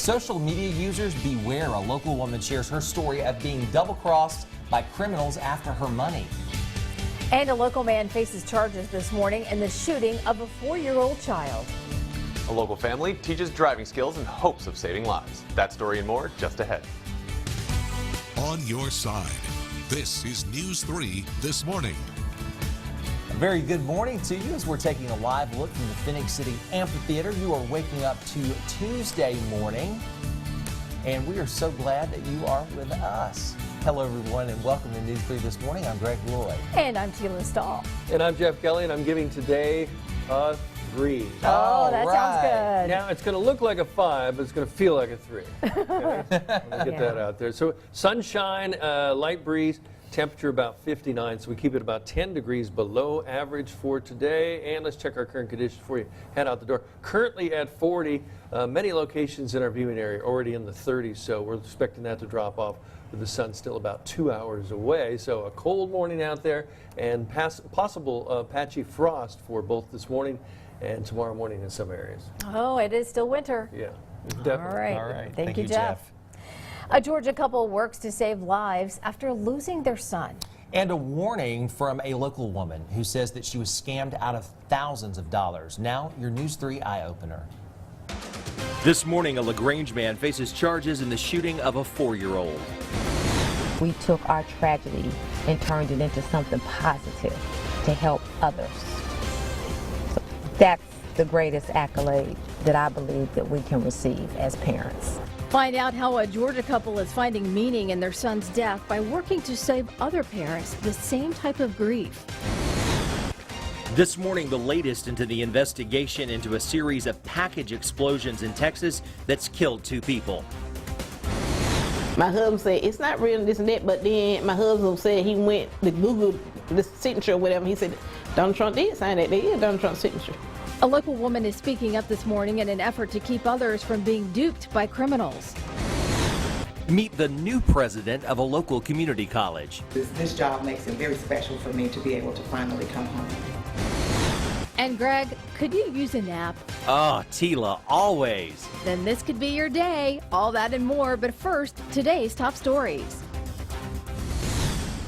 Social media users beware. A local woman shares her story of being double-crossed by criminals after her money. And a local man faces charges this morning in the shooting of a 4-year-old child. A local family teaches driving skills in hopes of saving lives. That story and more just ahead. On your side, this is News 3 This Morning. A very good morning to you as we're taking a live look from the Phoenix City Amphitheater. You are waking up to Tuesday morning, and we are so glad that you are with us. Hello, everyone, and welcome to News 3 This Morning. I'm Greg Lloyd. And I'm Tila Stahl. And I'm Jeff Kelly, and I'm giving today a 3. Oh, that sounds good. Now, it's going to look like a 5, but it's going to feel like a 3. Okay? I'm going to get that out there. So, sunshine, light breeze, temperature about 59, so we keep it about 10 degrees below average for today. And let's check our current conditions before you head out the door. Currently at 40, many locations in our viewing area already in the 30s, so we're expecting that to drop off with the sun still about 2 hours away. So a cold morning out there and possible patchy frost for both this morning and tomorrow morning in some areas. Oh, it is still winter. Yeah, definitely. All right. Thank you, Jeff. A Georgia couple works to save lives after losing their son. And a warning from a local woman who says that she was scammed out of thousands of dollars. Now, your News 3 eye-opener. This morning, a LaGrange man faces charges in the shooting of a 4-year-old. We took our tragedy and turned it into something positive to help others. So that's the greatest accolade that I believe that we can receive as parents. Find out how a Georgia couple is finding meaning in their son's death by working to save other parents the same type of grief. This morning, the latest into the investigation into a series of package explosions in Texas that's killed 2 people. My husband said, it's not real, this and that, but then my husband said he went to Google the signature or whatever. He said, Donald Trump did sign that. That is Donald Trump's signature. A local woman is speaking up this morning in an effort to keep others from being duped by criminals. Meet the new president of a local community college. This job makes it very special for me to be able to finally come home. And Greg, could you use a nap? Oh, Tila, always. Then this could be your day. All that and more, but first, today's top stories.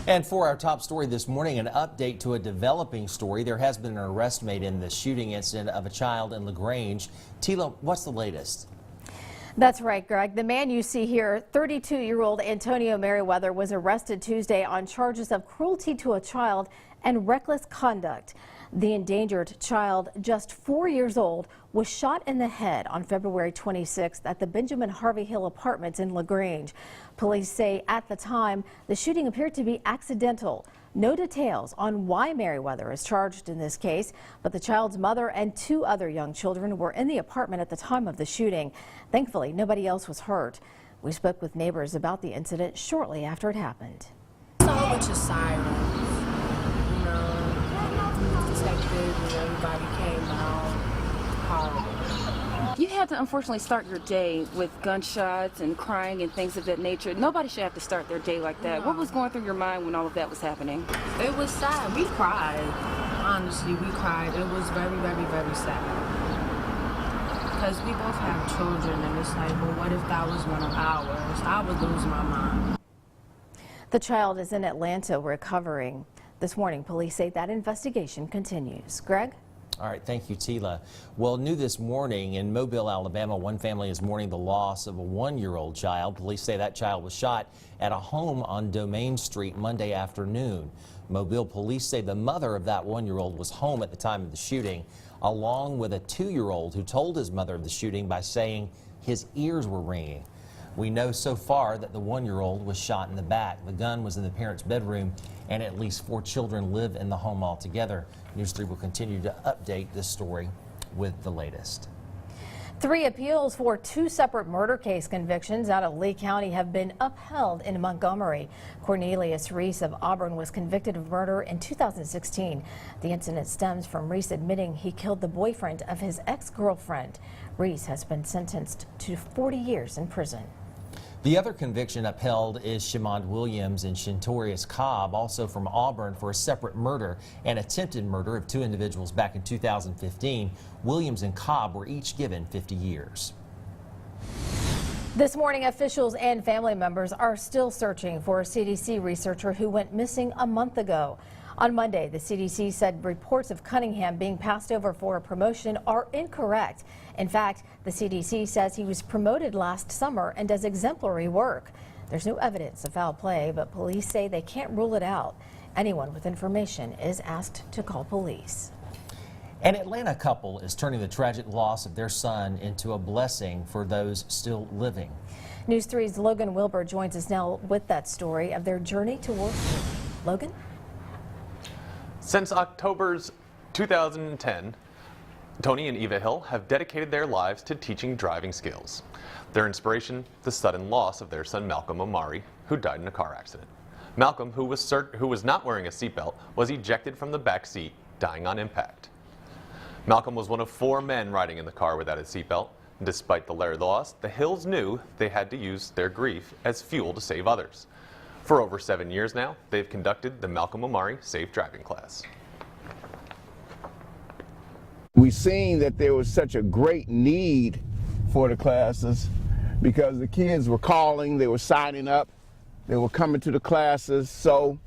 And for our top story this morning, an update to a developing story. There has been an arrest made in the shooting incident of a child in LaGrange. Tila, what's the latest? That's right, Greg. The man you see here, 32-year-old Antonio Merriweather, was arrested Tuesday on charges of cruelty to a child and reckless conduct. The endangered child, just 4 years old, was shot in the head on February 26th at the Benjamin Harvey Hill Apartments in LaGrange. Police say at the time, the shooting appeared to be accidental. No details on why Merriweather is charged in this case, but the child's mother and 2 other young children were in the apartment at the time of the shooting. Thankfully, nobody else was hurt. We spoke with neighbors about the incident shortly after it happened. So much of sirens, you know, detectives and everybody came out. Horrible. You had to unfortunately start your day with gunshots and crying and things of that nature. Nobody should have to start their day like that. What was going through your mind when all of that was happening? It was sad. We cried. Honestly, we cried. It was very, very, very sad. Because we both have children, and it's like, well, what if that was one of ours? I would lose my mind. The child is in Atlanta recovering. This morning, police say that investigation continues. Greg? All right, thank you, Tila. Well, new this morning in Mobile, Alabama, one family is mourning the loss of a 1-year-old child. Police say that child was shot at a home on Domain Street Monday afternoon. Mobile police say the mother of that 1-year-old was home at the time of the shooting, along with a 2-year-old who told his mother of the shooting by saying his ears were ringing. We know so far that the 1-year-old was shot in the back. The gun was in the parents' bedroom, and at least 4 children live in the home altogether. News 3 will continue to update this story with the latest. 3 appeals for 2 separate murder case convictions out of Lee County have been upheld in Montgomery. Cornelius Reese of Auburn was convicted of murder in 2016. The incident stems from Reese admitting he killed the boyfriend of his ex-girlfriend. Reese has been sentenced to 40 years in prison. The other conviction upheld is Shamond Williams and Shintorius Cobb, also from Auburn, for a separate murder and attempted murder of 2 individuals back in 2015. Williams and Cobb were each given 50 years. This morning, officials and family members are still searching for a CDC researcher who went missing a month ago. On Monday, the CDC said reports of Cunningham being passed over for a promotion are incorrect. In fact, the CDC says he was promoted last summer and does exemplary work. There's no evidence of foul play, but police say they can't rule it out. Anyone with information is asked to call police. An Atlanta couple is turning the tragic loss of their son into a blessing for those still living. News 3's Logan Wilbur joins us now with that story of their journey towards Logan? Since October's 2010, Tony and Eva Hill have dedicated their lives to teaching driving skills. Their inspiration, the sudden loss of their son Malcolm Omari, who died in a car accident. Malcolm, who was not wearing a seatbelt, was ejected from the back seat, dying on impact. Malcolm was one of 4 men riding in the car without a seatbelt. Despite the loss, the Hills knew they had to use their grief as fuel to save others. For over 7 years now, they've conducted the Malcolm Omari Safe Driving class. We've seen that there was such a great need for the classes because the kids were calling, they were signing up, they were coming to the classes, so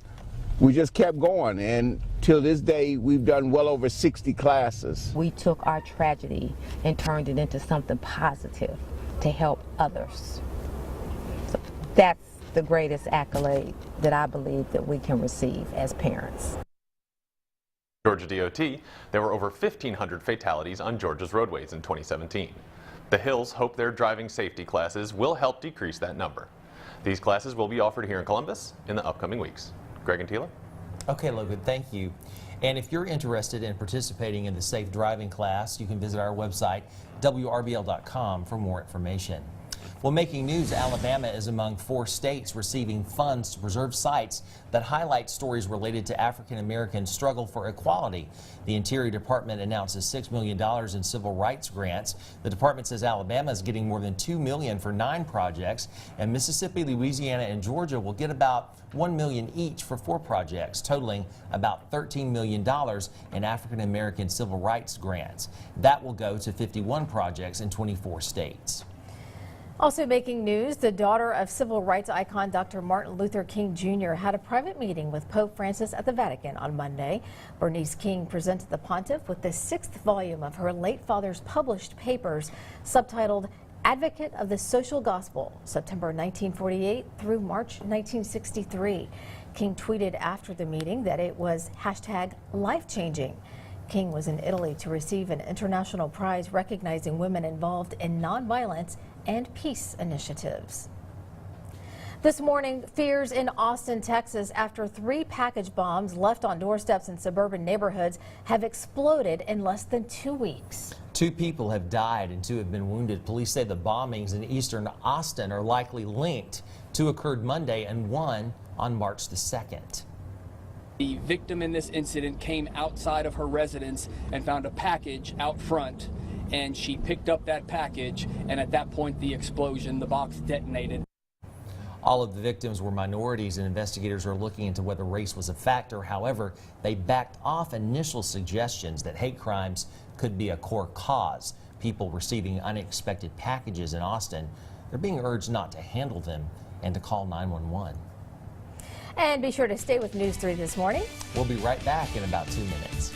we just kept going, and till this day we've done well over 60 classes. We took our tragedy and turned it into something positive to help others. So that's the greatest accolade that I believe that we can receive as parents. Georgia DOT, there were over 1,500 fatalities on Georgia's roadways in 2017. The Hills hope their driving safety classes will help decrease that number. These classes will be offered here in Columbus in the upcoming weeks. Greg and Tila? Okay, Logan, thank you. And if you're interested in participating in the Safe Driving class, you can visit our website, WRBL.com, for more information. Well, making news, Alabama is among 4 states receiving funds to preserve sites that highlight stories related to African Americans' struggle for equality. The Interior Department announces $6 million in civil rights grants. The department says Alabama is getting more than $2 million for 9 projects, and Mississippi, Louisiana, and Georgia will get about $1 million each for 4 projects, totaling about $13 million in African American civil rights grants. That will go to 51 projects in 24 states. Also making news, the daughter of civil rights icon Dr. Martin Luther King Jr. had a private meeting with Pope Francis at the Vatican on Monday. Bernice King presented the pontiff with the 6th volume of her late father's published papers, subtitled Advocate of the Social Gospel, September 1948 through March 1963. King tweeted after the meeting that it was #life-changing. King was in Italy to receive an international prize recognizing women involved in nonviolence and peace initiatives. This morning, fears in Austin, Texas, after 3 package bombs left on doorsteps in suburban neighborhoods have exploded in less than 2 weeks. 2 people have died and 2 have been wounded. Police say the bombings in eastern Austin are likely linked. 2 occurred Monday and 1 on March the 2nd. The victim in this incident came outside of her residence and found a package out front, and she picked up that package, and at that point the explosion, the box detonated. All of the victims were minorities, and investigators are looking into whether race was a factor. However, they backed off initial suggestions that hate crimes could be a core cause. People receiving unexpected packages in Austin, they're being urged not to handle them and to call 911. And be sure to stay with News 3 this morning. We'll be right back in about 2 minutes.